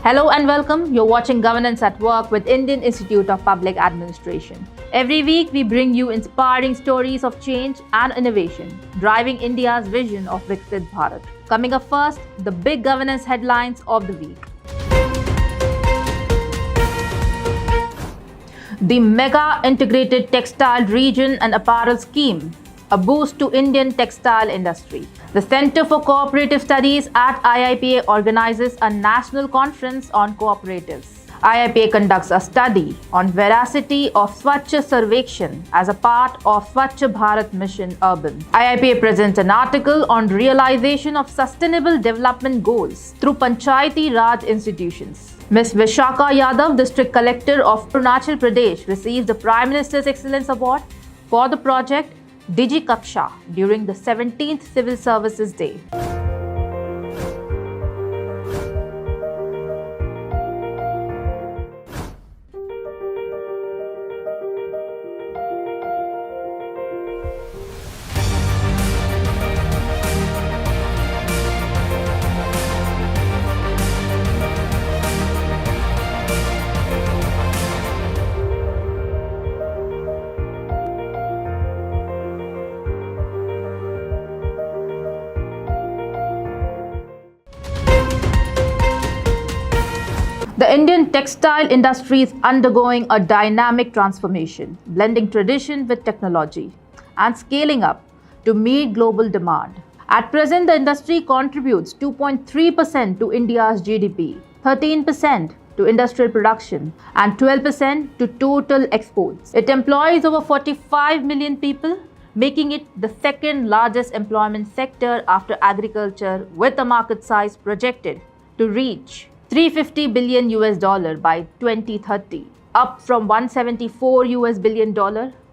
Hello and welcome. You're watching Governance at Work with Indian Institute of Public Administration. Every week, we bring you inspiring stories of change and innovation, driving India's vision of Viksit Bharat. Coming up first, the big governance headlines of the week. The Mega Integrated Textile Region and Apparel Scheme, a boost to Indian textile industry. The Center for Cooperative Studies at IIPA organizes a national conference on cooperatives. IIPA conducts a study on veracity of Swachh Sarvekshan as a part of Swachh Bharat Mission Urban. IIPA presents an article on realization of sustainable development goals through Panchayati Raj institutions. Ms. Vishakha Yadav, District Collector of Arunachal Pradesh, received the Prime Minister's Excellence Award for the project Digi Kaksha during the 17th Civil Services Day. The Indian textile industry is undergoing a dynamic transformation, blending tradition with technology and scaling up to meet global demand. At present, the industry contributes 2.3% to India's GDP, 13% to industrial production, and 12% to total exports. It employs over 45 million people, making it the second largest employment sector after agriculture, with a market size projected to reach $350 billion by 2030, up from $174 billion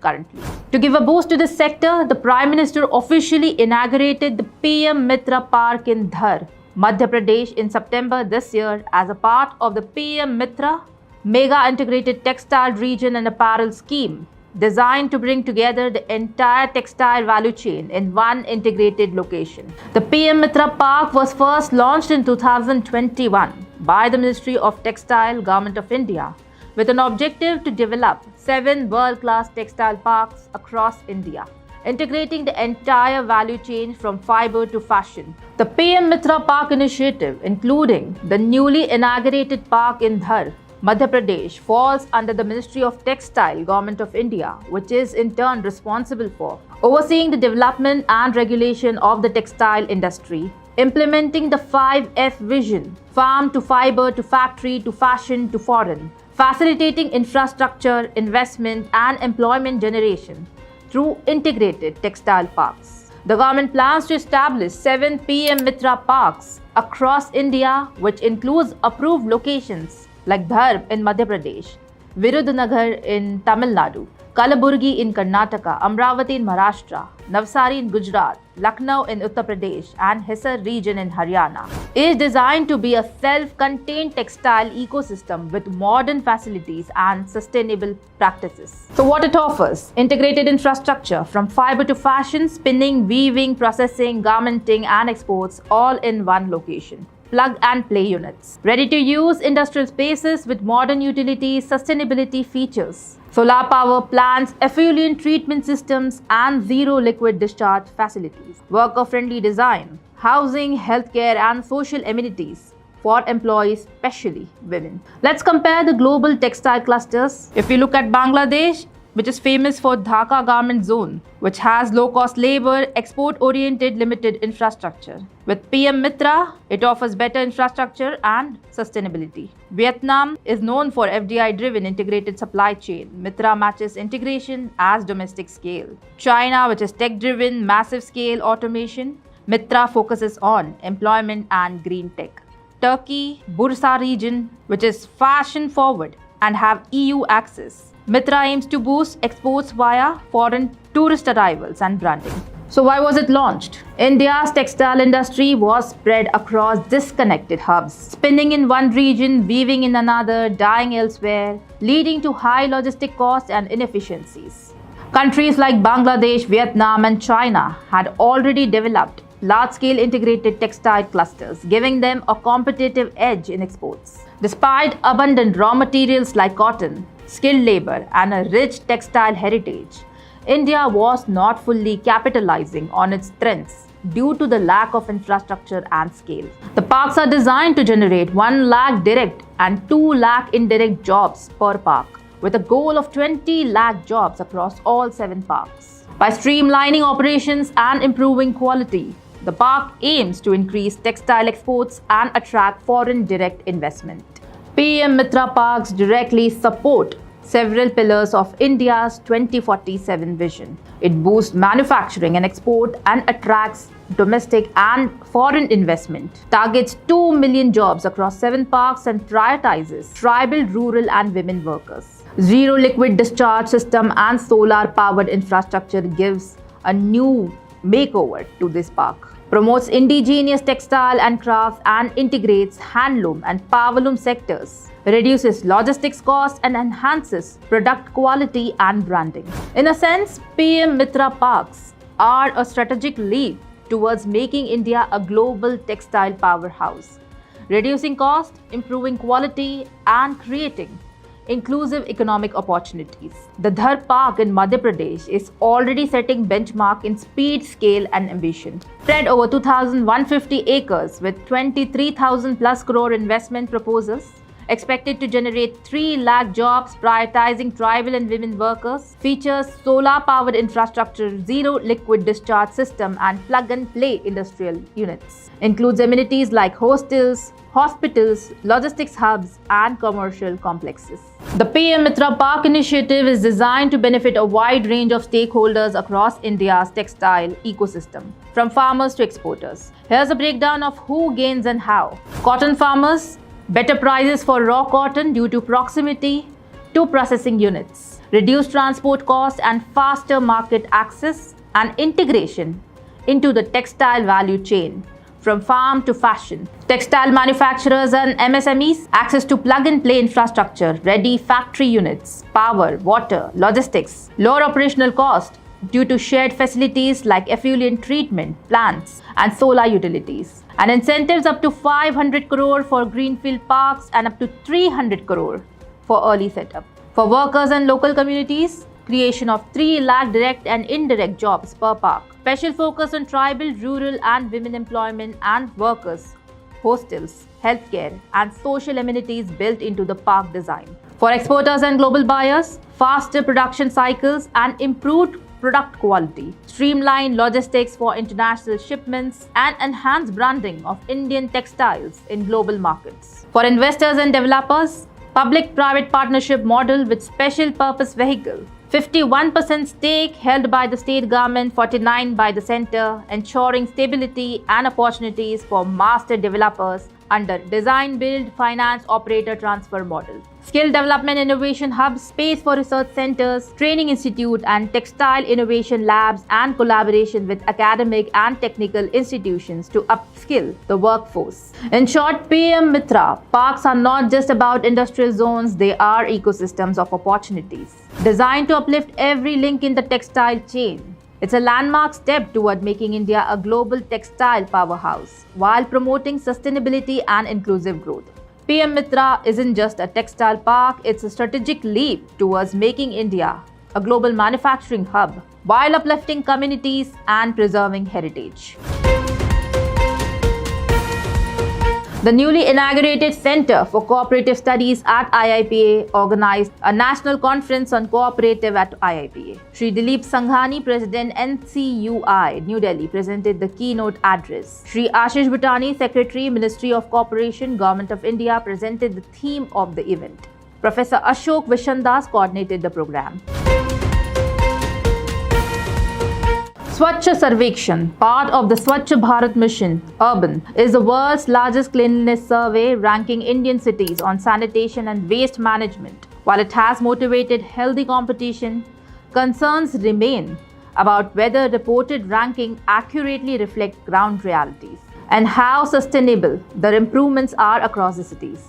currently. To give a boost to this sector, the Prime Minister officially inaugurated the PM Mitra Park in Dhar, Madhya Pradesh in September this year as a part of the PM Mitra Mega Integrated Textile Region and Apparel Scheme, designed to bring together the entire textile value chain in one integrated location. The PM Mitra Park was first launched in 2021 by the Ministry of Textile, Government of India, with an objective to develop 7 world-class textile parks across India, integrating the entire value chain from fiber to fashion. The PM Mitra Park initiative, including the newly inaugurated park in Dhar, Madhya Pradesh, falls under the Ministry of Textile, Government of India, which is in turn responsible for overseeing the development and regulation of the textile industry, implementing the 5F vision, farm to fiber to factory to fashion to foreign, facilitating infrastructure, investment and employment generation through integrated textile parks. The government plans to establish 7 PM Mitra parks across India, which includes approved locations like Dhar in Madhya Pradesh, Virudhunagar in Tamil Nadu, Kalaburgi in Karnataka, Amravati in Maharashtra, Navsari in Gujarat, Lucknow in Uttar Pradesh, and Hisar region in Haryana. It is designed to be a self-contained textile ecosystem with modern facilities and sustainable practices. So what it offers? Integrated infrastructure from fiber to fashion, spinning, weaving, processing, garmenting, and exports, all in one location. Plug and play units. Ready to use industrial spaces with modern utilities, sustainability features. Solar power plants, effluent treatment systems, and zero liquid discharge facilities. Worker-friendly design. Housing, healthcare, and social amenities for employees, especially women. Let's compare the global textile clusters. If you look at Bangladesh, which is famous for Dhaka Garment Zone, which has low-cost labor, export-oriented limited infrastructure. With PM Mitra, it offers better infrastructure and sustainability. Vietnam is known for FDI-driven integrated supply chain. Mitra matches integration as domestic scale. China, which is tech-driven, massive-scale automation. Mitra focuses on employment and green tech. Turkey, Bursa region, which is fashion-forward and have EU access. Mitra aims to boost exports via foreign tourist arrivals and branding. So why was it launched? India's textile industry was spread across disconnected hubs, spinning in one region, weaving in another, dyeing elsewhere, leading to high logistic costs and inefficiencies. Countries like Bangladesh, Vietnam, and China had already developed large-scale integrated textile clusters, giving them a competitive edge in exports. Despite abundant raw materials like cotton, skilled labor, and a rich textile heritage, India was not fully capitalizing on its strengths due to the lack of infrastructure and scale. The parks are designed to generate 1 lakh direct and 2 lakh indirect jobs per park, with a goal of 20 lakh jobs across all 7 parks. By streamlining operations and improving quality, the park aims to increase textile exports and attract foreign direct investment. PM Mitra Parks directly support several pillars of India's 2047 vision. It boosts manufacturing and export and attracts domestic and foreign investment, targets 2 million jobs across 7 parks and prioritizes tribal, rural and women workers. Zero liquid discharge system and solar powered infrastructure gives a new makeover to this park. Promotes indigenous textile and crafts and integrates handloom and powerloom sectors, reduces logistics costs and enhances product quality and branding. In a sense, PM Mitra Parks are a strategic leap towards making India a global textile powerhouse, reducing cost, improving quality and creating inclusive economic opportunities. The Dhar Park in Madhya Pradesh is already setting benchmark in speed, scale and ambition. Spread over 2,150 acres with 23,000 plus crore investment proposals, expected to generate 3 lakh jobs, prioritizing tribal and women workers, features solar-powered infrastructure, zero liquid discharge system and plug-and-play industrial units. Includes amenities like hostels, hospitals, logistics hubs and commercial complexes. The PM Mitra Park initiative is designed to benefit a wide range of stakeholders across India's textile ecosystem, from farmers to exporters. Here's a breakdown of who gains and how. Cotton farmers, better prices for raw cotton due to proximity to processing units, reduced transport costs and faster market access and integration into the textile value chain from farm to fashion. Textile manufacturers and MSMEs, access to plug-and-play infrastructure, ready factory units, power, water, logistics, lower operational cost due to shared facilities like effluent treatment plants and solar utilities, and incentives up to 500 crore for greenfield parks and up to 300 crore for early setup. For workers and local communities, creation of 3 lakh direct and indirect jobs per park. Special focus on tribal, rural and women employment and workers, hostels, healthcare and social amenities built into the park design. For exporters and global buyers, faster production cycles and improved product quality, streamlined logistics for international shipments and enhanced branding of Indian textiles in global markets. For investors and developers, public-private partnership model with special purpose vehicle, 51% stake held by the state government, 49% by the center, ensuring stability and opportunities for master developers under design, build, finance, operator, transfer model. Skill development innovation hubs, space for research centers, training institute and textile innovation labs and collaboration with academic and technical institutions to upskill the workforce. In short, PM Mitra Parks are not just about industrial zones, they are ecosystems of opportunities designed to uplift every link in the textile chain. It's a landmark step toward making India a global textile powerhouse while promoting sustainability and inclusive growth. PM Mitra isn't just a textile park, it's a strategic leap towards making India a global manufacturing hub while uplifting communities and preserving heritage. The newly inaugurated Center for Cooperative Studies at IIPA organized a national conference on cooperative at IIPA. Shri Dilip Sanghani, President NCUI, New Delhi, presented the keynote address. Shri Ashish Bhutani, Secretary, Ministry of Cooperation, Government of India, presented the theme of the event. Professor Ashok Vishandas coordinated the program. Swachh Sarvekshan, part of the Swachh Bharat Mission, Urban, is the world's largest cleanliness survey ranking Indian cities on sanitation and waste management. While it has motivated healthy competition, concerns remain about whether reported ranking accurately reflect ground realities and how sustainable the improvements are across the cities.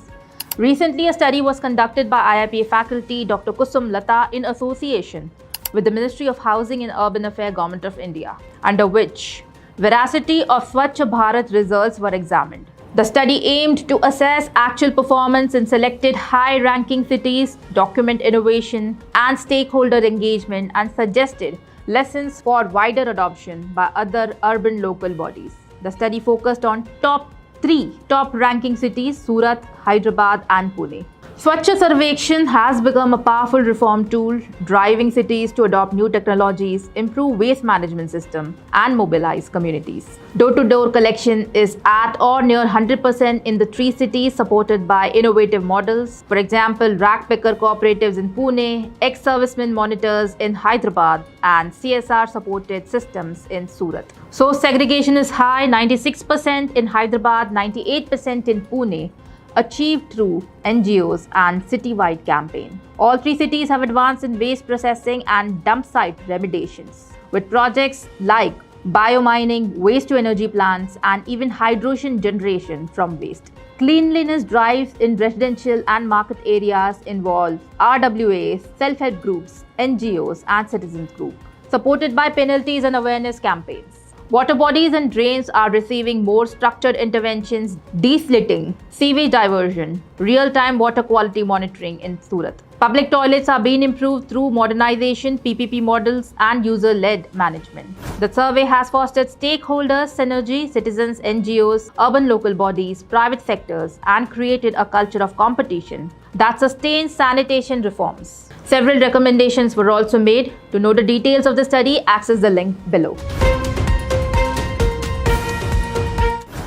Recently, a study was conducted by IIPA faculty Dr. Kusum Lata in association with the Ministry of Housing and Urban Affairs, Government of India, under which veracity of Swachh Bharat results were examined. The study aimed to assess actual performance in selected high-ranking cities, document innovation and stakeholder engagement, and suggested lessons for wider adoption by other urban local bodies. The study focused on top-ranking cities: Surat, Hyderabad and Pune. Swachh Sarvekshan has become a powerful reform tool, driving cities to adopt new technologies, improve waste management system, and mobilize communities. Door-to-door collection is at or near 100% in the 3 cities, supported by innovative models. For example, rack picker cooperatives in Pune, ex-servicemen monitors in Hyderabad, and CSR-supported systems in Surat. So segregation is high: 96% in Hyderabad, 98% in Pune, achieved through NGOs and citywide campaign. All 3 cities have advanced in waste processing and dump site remediations, with projects like biomining, waste-to-energy plants, and even hydrogen generation from waste. Cleanliness drives in residential and market areas involve RWAs, self-help groups, NGOs, and citizens groups, supported by penalties and awareness campaigns. Water bodies and drains are receiving more structured interventions: deslitting, sewage diversion, real-time water quality monitoring in Surat. Public toilets are being improved through modernization, PPP models, and user-led management. The survey has fostered stakeholders synergy, citizens, NGOs, urban local bodies, private sectors, and created a culture of competition that sustains sanitation reforms. Several recommendations were also made. To know the details of the study, access the link below.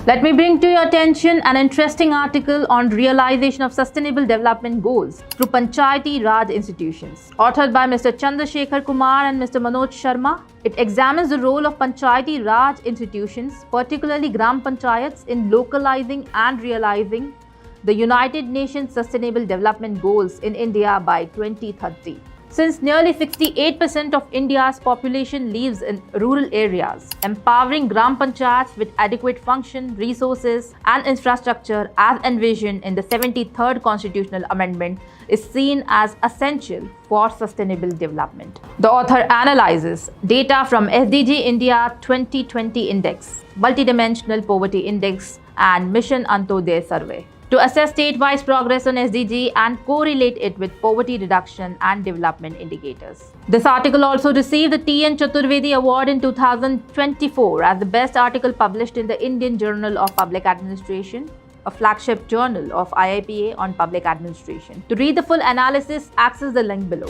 Let me bring to your attention an interesting article on realization of Sustainable Development Goals through Panchayati Raj institutions, authored by Mr. Chandrasekhar Kumar and Mr. Manoj Sharma. It examines the role of Panchayati Raj institutions, particularly Gram Panchayats, in localizing and realizing the United Nations Sustainable Development Goals in India by 2030. Since nearly 68% of India's population lives in rural areas, empowering Gram Panchayats with adequate function, resources, and infrastructure as envisioned in the 73rd Constitutional Amendment is seen as essential for sustainable development. The author analyzes data from SDG India 2020 Index, Multidimensional Poverty Index, and Mission Antyodaya Survey to assess state-wise progress on SDG and correlate it with poverty reduction and development indicators. This article also received the T.N. Chaturvedi Award in 2024 as the best article published in the Indian Journal of Public Administration, a flagship journal of IIPA on public administration. To read the full analysis, access the link below.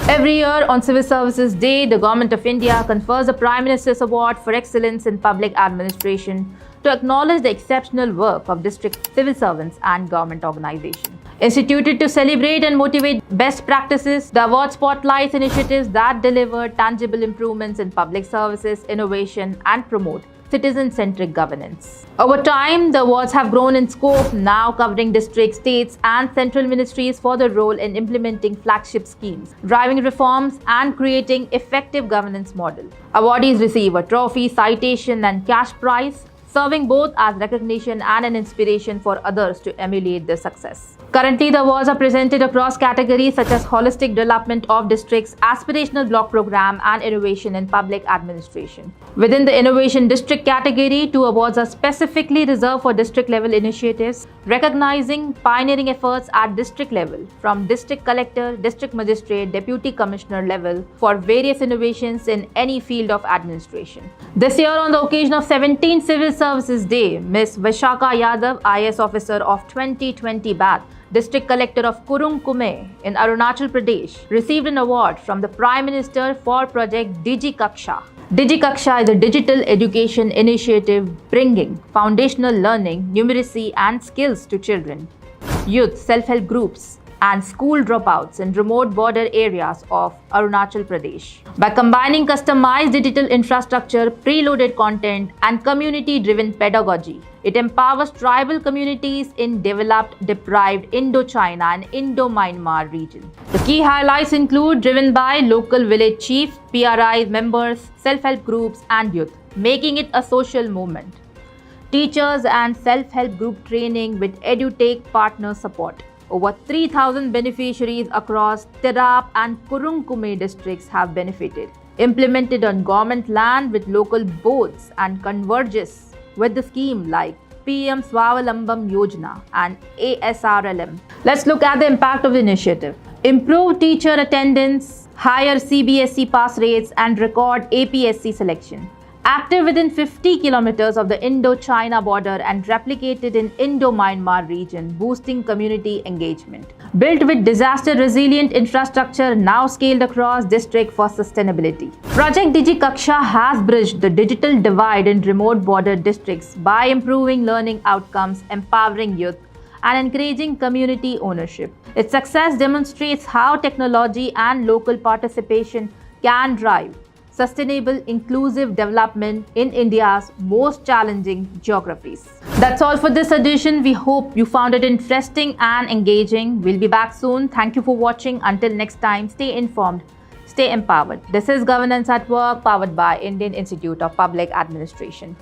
Every year on Civil Services Day, the Government of India confers the Prime Minister's Award for Excellence in Public Administration to acknowledge the exceptional work of district civil servants and government organizations. Instituted to celebrate and motivate best practices, the award spotlights initiatives that deliver tangible improvements in public services, innovation, and promote citizen-centric governance. Over time, the awards have grown in scope, now covering districts, states, and central ministries for their role in implementing flagship schemes, driving reforms, and creating effective governance model. Awardees receive a trophy, citation, and cash prize, serving both as recognition and an inspiration for others to emulate their success. Currently, the awards are presented across categories such as holistic development of districts, aspirational block program, and innovation in public administration. Within the innovation district category, 2 awards are specifically reserved for district level initiatives, recognizing pioneering efforts at district level from district collector, district magistrate, deputy commissioner level for various innovations in any field of administration. This year, on the occasion of 17th Civil Services Day, Ms. Vishakha Yadav, IAS officer of 2020 batch, District Collector of Kurung Kume in Arunachal Pradesh, received an award from the Prime Minister for Project DigiKaksha. DigiKaksha is a digital education initiative bringing foundational learning, numeracy, and skills to children, youth, self-help groups, and school dropouts in remote border areas of Arunachal Pradesh. By combining customized digital infrastructure, preloaded content, and community-driven pedagogy, it empowers tribal communities in developed, deprived Indochina and Indo-Myanmar region. The key highlights include driven by local village chiefs, PRIs, members, self-help groups, and youth, making it a social movement. Teachers and self-help group training with EduTech partner support. Over 3,000 beneficiaries across Tirap and Kurunkume districts have benefited. Implemented on government land with local boards and converges with the scheme like PM Swavalambam Yojana and ASRLM. Let's look at the impact of the initiative. Improve teacher attendance, higher CBSE pass rates, and record APSC selection. Active within 50 kilometers of the Indo-China border and replicated in Indo-Myanmar region, boosting community engagement. Built with disaster-resilient infrastructure now scaled across district for sustainability. Project DigiKaksha has bridged the digital divide in remote border districts by improving learning outcomes, empowering youth, and encouraging community ownership. Its success demonstrates how technology and local participation can drive sustainable, inclusive development in India's most challenging geographies. That's all for this edition. We hope you found it interesting and engaging. We'll be back soon. Thank you for watching. Until next time, stay informed, stay empowered. This is Governance at Work, powered by Indian Institute of Public Administration.